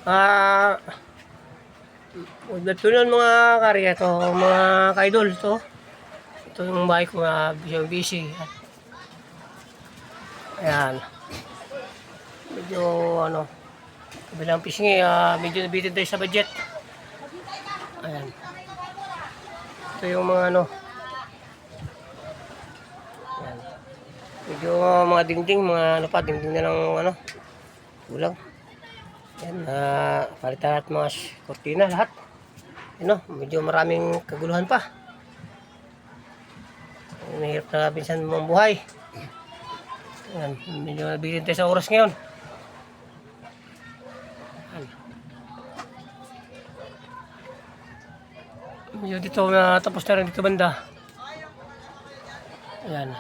Ah, good afternoon mga karya to, mga ka-idol to. Ito yung bahay ko na busy. Ayan. Medyo ano, kabilang pisngi, medyo nabitin tayo sa budget. Ayan. Ito yung mga ano. Ayan. Medyo mga dingding, mga ano pa, dingding na lang ano. Kulang. Ayan, palitan at mga kortina lahat. Ano, medyo maraming kaguluhan pa. Mahirap na pinsan mong buhay. Ayan, medyo nabitin tayo sa oras ngayon. Ayan. Medyo dito na tapos na rin dito banda. Ayan.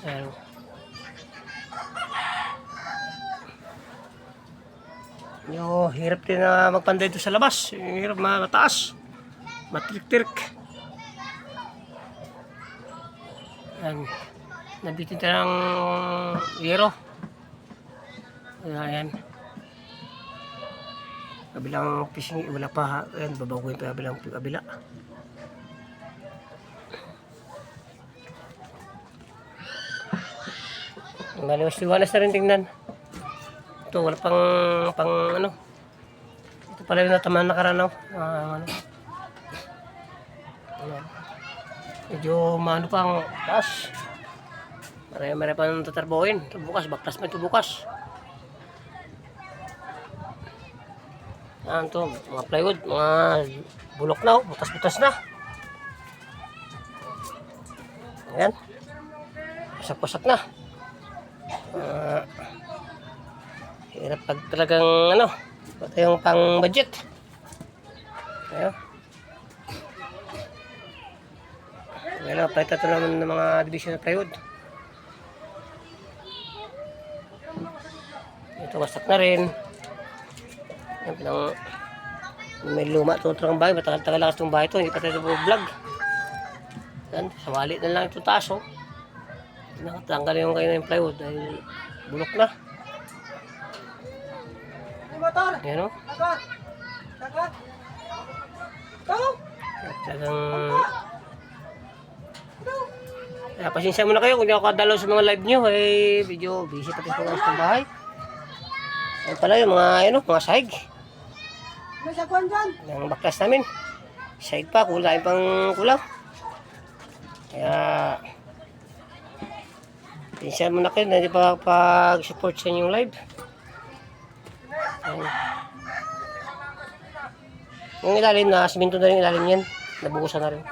Ayan. Yung hirap din na magpanday dito sa labas. Yung hirap mataas. Matrik-trik. Ayan. Nabitin tayo ng yero. Ayan. Kabilang fishing, wala pa. Ayan, babaguhin pa kabilang kabila. Maliwas-liwanas na rin tingnan. Ito, wala pang ano. Ito pala yung natamaan na karanaw. Ano. Ayan. Medyo maano pang taas. Marami pa nang tatarbohin. Ito bukas, baklas mo ito bukas. Ayan to, mga plywood, mga bulok na, butas-butas na. Ayan. Pasak-pasak na. Hirap pag talagang ano, ito yung pang budget. Ayan. Ayan, palitan ito naman ng mga division na plywood. Ito wasak na rin. Ayan, may luma ito ng bahay, matagal-tagal lang itong bahay ito, hindi pa tayo vlog. Ayan, sawali na lang itong taas, oh. Nakatanggal yung kayo ng plywood dahil bulok na. Ayan, oh. Talagang pasensya muna kayo kung hindi ako kadalaw sa mga live nyo, eh video busy pati sa mga bahay. Ayan pala yung mga ano, mga sahig. Ang baklas namin. Sahig pa, kulang pang kulang. Kaya pasensya muna kayo na hindi pa pag-support sa inyong live. Ayan. Yung ilalim na, siminto na rin ilalim yan. Nabukusan na rin.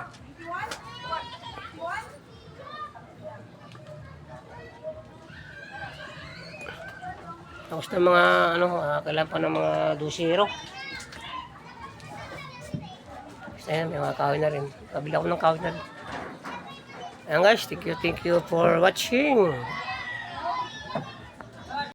Tapos na mga ano, kailangan pa ng mga dosero. Ayan, may mga kahoy na rin. Kabila ko ng kahoy na rin. Ayan guys, thank you for watching.